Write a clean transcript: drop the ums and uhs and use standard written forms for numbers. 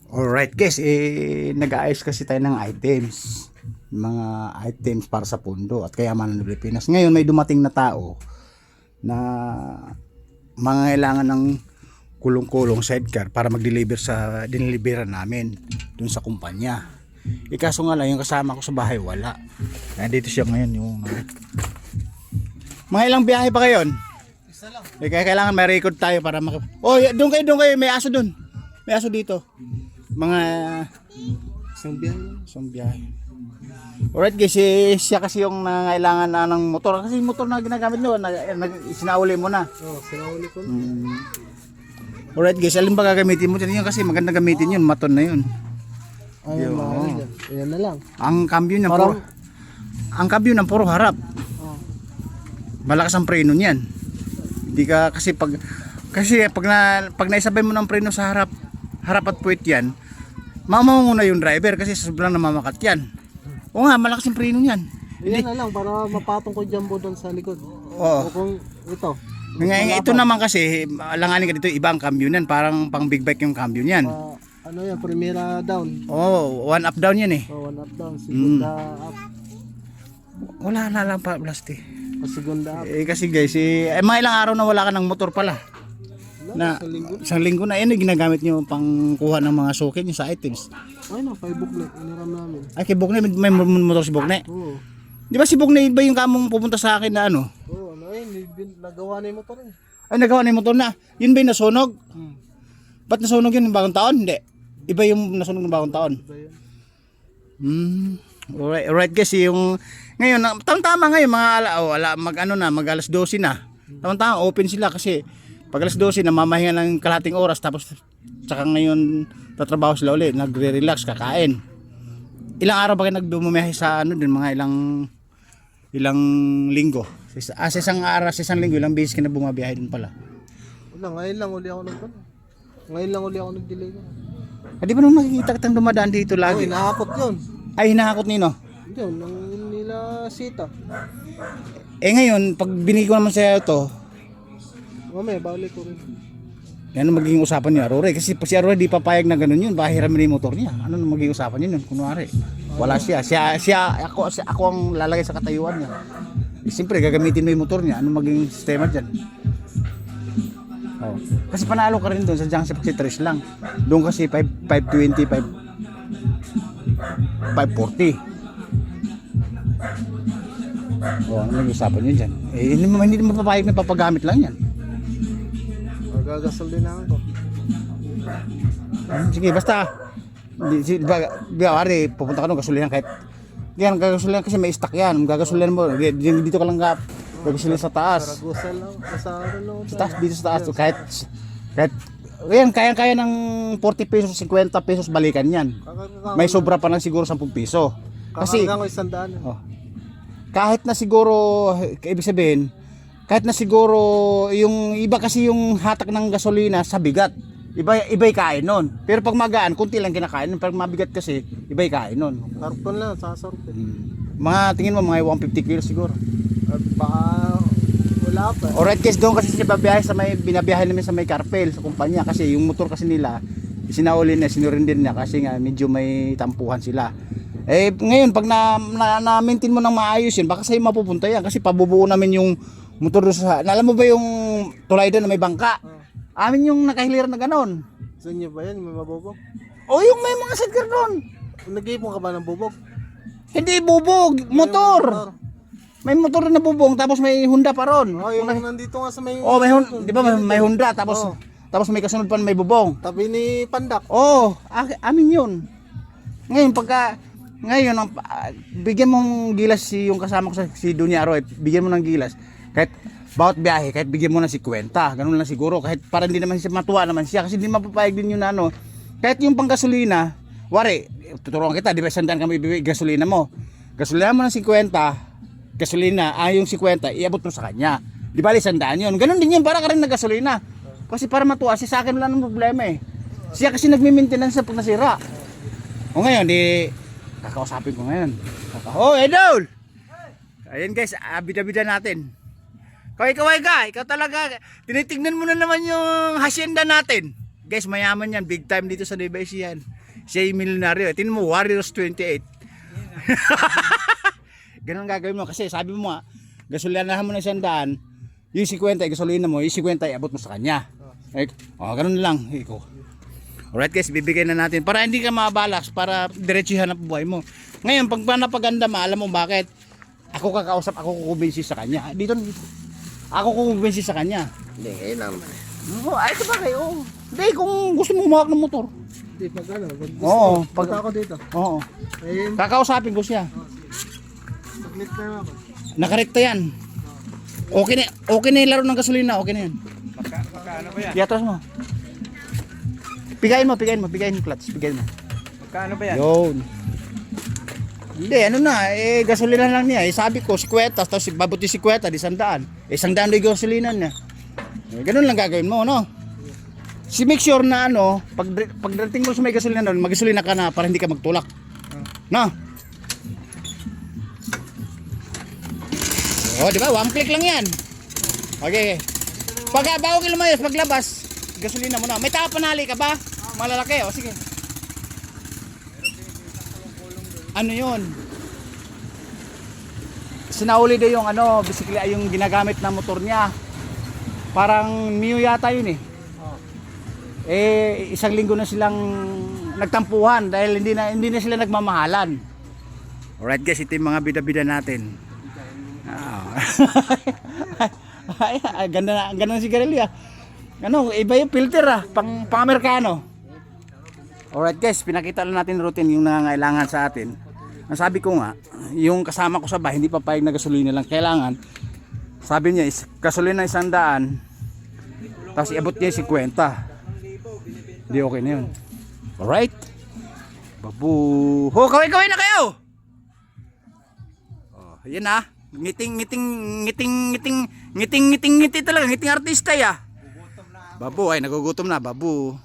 Alright guys, nag-aayos kasi tayo ng items. Mga items para sa pundo at kayamanan ng Pilipinas. Ngayon may dumating na tao na mangailangan ng kulong-kulong sidecar para mag-deliver sa dineliveran namin dun sa kumpanya. Kaso nga lang yung kasama ko sa bahay wala. Nandito siya ngayon yung mga ilang biyahe pa kayo? Isa lang. Kaya kailangan may record tayo para Oh, doon kayo, may aso doon. May aso dito. Mga isang biyahe. Alright guys, siya kasi yung nangailangan na ng motor. Kasi yung motor na ginagamit nyo, sinauli mo na. Oo, sinauli ko. Alright guys, alin ba gagamitin mo dyan? Yun kasi maganda gamitin yun, maton na yun. Ayun, yan na lang. Ang cambio ng puro harap. Malakas ang preno niyan. Hindi ka kasi pag naisabay mo ng preno sa harap at puwet yan, mamamuna yung driver kasi sobrang namamakat yan. O nga, malakas yung preno niyan. Yan na lang para mapatong ko jumbo doon sa likod. Oo. O kung ito. Ito naman kasi, alanganin ka dito, ibang cambio niyan. Parang pang big bike yung cambio niyan. Ano yan, primera down. Oh, one up down yan eh. One up down, segunda up. Wala na lang pa, plastic. Segunda up. Kasi guys, mga ilang araw na wala ka ng motor pala. Isang linggo na yan ginagamit nyo pang kuha ng mga sukin yung sa items. Ay no, kay Bukne, iniram namin. Ay kay Bukne, may motor si Bukne? Oo. Di ba si Bukne ba yung kamong pupunta sa akin na ano? Oo, nagawa na yung motor eh. Ay nagawa na yung motor na. Yun ba yung nasunog? Ba't nasunog yun ng bagong taon? Hindi. Iba yung nasunog ng bagong taon. Iba yun. Alright guys, yung ngayon, tama ngayon mga mag alas 12 na. Tama open sila kasi pag alas 12 na mamahinga ng kalahating oras tapos saka ngayon tatrabaho sila ulit, nagre-relax, kakain. Ilang araw ba kayo nagbumiyahe sa din mga ilang linggo? Sa isang araw, sa isang linggo, ilang beses ka na bumabiyahe din pala? Wala, ngayon lang uli ako nag-delay ko. Di ba nung makikita kitang dumadaan dito lagi? Hinahakot yun. Ay, hinahakot nino? Yun, nang nila sita. Ngayon, pag binigay ko naman sa'yo ito, Mamaya, balik ko rin. yan ang magiging usapan niya, Aurora. Kasi si Aurora di papayag na ganun yun. Baka hiramin yung motor niya. Ano ang magiging usapan niya yun? Kunwari, wala siya. Ako ang lalagay sa katayuan niya. Siyempre, gagamitin mo yung motor niya. Ano magiging sistema dyan? Oh. Kasi panalo ka rin doon sa Junction 3 lang. Doon kasi 520, 540. Ano magiging usapan niyo dyan? Hindi mo papayag na papagamit lang yan. Magagasol din ako. Sige, basta bawari, pupunta ka doon gasulinan kahit yan, gagasulinan kasi may stock yan. Gagasulinan mo, dito ka lang gagasulinan sa taas. Karagusal lang, kasara lang. Sa taas, dito sa taas, kahit yan, kaya ng 40 pesos, 50 pesos balikan yan. May sobra pa lang siguro 10 piso. Kasi Kakarga ko 100. kahit na siguro, ibig sabihin, kahit na siguro yung iba kasi yung hatak ng gasolina sa bigat. Iba'y kain nun. Pero pag magaan, kunti lang kinakain. Pag mabigat kasi, iba'y kain nun. Karton lang, sasarap eh. Mga tingin mo, mga 150 kilos siguro. At baka wala pa. Alright guys, doon kasi binabiyahe namin sa may Carpel, sa kumpanya. Kasi yung motor kasi nila, sinauli na, sinurin din niya kasi nga medyo may tampuhan sila. Ngayon, pag na-maintain mo ng maayos yun, baka sa'yo mapupunta yan. Kasi pabubuo namin yung motor doon sa... Alam mo ba yung tulay doon na may bangka? Amin yung nakahiliran na ganon. Sa inyo ba yan? May mabubog? O yung may mga sidecar doon. Nag-iipon ka ba ng bubog? Hindi bubog, motor. May motor na bubong tapos may Honda pa ron. Oh, yung nandito nga sa may... Oh, di ba may Honda tapos may kasunod pa may bubong. Tabi ni Pandak. Oh, amin yun. Ngayon bigyan mong gilas yung kasama ko si Dunya Aroy, bigyan mo ng gilas. Kahit bawat biyahe, kahit bigyan mo ng 50, ganun lang siguro. Kahit para hindi naman siya matuwa naman siya kasi hindi mapapayag din yun na ano. Kahit yung panggasolina, wari, tuturuan kita, di ba 100 kami ibibigay gasolina mo. Gasolina mo ng 50, gasolina, yung 50, iabot mo sa kanya. Di ba 100 yun. Ganun din yun, para ka rin na gasolina. Kasi para matuwa, sa akin wala nang problema eh. Siya kasi nagmi-maintenance sa pag nasira. O ngayon, kakausapin ko ngayon. Oh, Idol! Ayan guys, bida-bida natin. Kaway ka, ikaw talaga, tinitignan mo na naman yung hacienda natin. Guys, mayaman yan, big time dito sa Nueva Ecija yan. Siya yung milyonaryo. Tingnan mo, Warriors 28. Ganun gagawin mo. Kasi sabi mo nga, gasolinahan mo na 100, yung 50, gasolina mo, yung 50, abot mo sa kanya. Ganun lang. Alright guys, bibigay na natin. Para hindi ka mabalas, para diretsuhan ang buhay mo. Ngayon, pag napaganda mo, alam mo bakit? Ako kakausap, ako kukumbinsi sa kanya. Dito. Ako kukumbinsi sa kanya. Hindi, ngayon naman. Ay, ito ba kayo? Hindi, kung gusto mo humawak ng motor. Hindi, pag ano, pag gusto Oo, ko, punta ako dito. Oo. Ayun, Kakausapin ko siya. saglit na ako. Nakarekta yan. Okay na yung laro ng gasolina, okay na yan. Magkano ba yan? Piatos mo. Pigayin mo yung clutch, pigayin mo. Magkano ba yan? Yun. Hindi, ano na, gasolina lang niya. Sabi ko, 50, tapos babuti 50, di 100. 100 na yung gasolina niya. Ganun lang gagawin mo, no? Make sure na pagdating mo sa may gasolina doon, magasolina ka na para hindi ka magtulak. No? Di ba? One click lang yan. Okay. Bago ka lumayas, paglabas, gasolina mo na. May tapanali ka ba? Malalaki, sige. Ano yun? Sinauli daw yung bisikleta yung ginagamit na motor niya. Parang Mio yata yun isang linggo na silang nagtampuhan dahil hindi na sila nagmamahalan. Alright guys, ito yung mga bida-bida natin. Ganda na si Garelli iba yung filter pang Amerikano. Alright guys, pinakita lang natin routine yung nangangailangan sa atin. Ang sabi ko nga, yung kasama ko sa bahay, hindi pa payag na gasolina lang kailangan. Sabi niya, gasolina 100, tapos iabot niya 50. Hindi okay na yun. Alright? Babu. Kaway na kayo! Yan Ngiting talaga, ngiting artista Babu, nagugutom na, babu.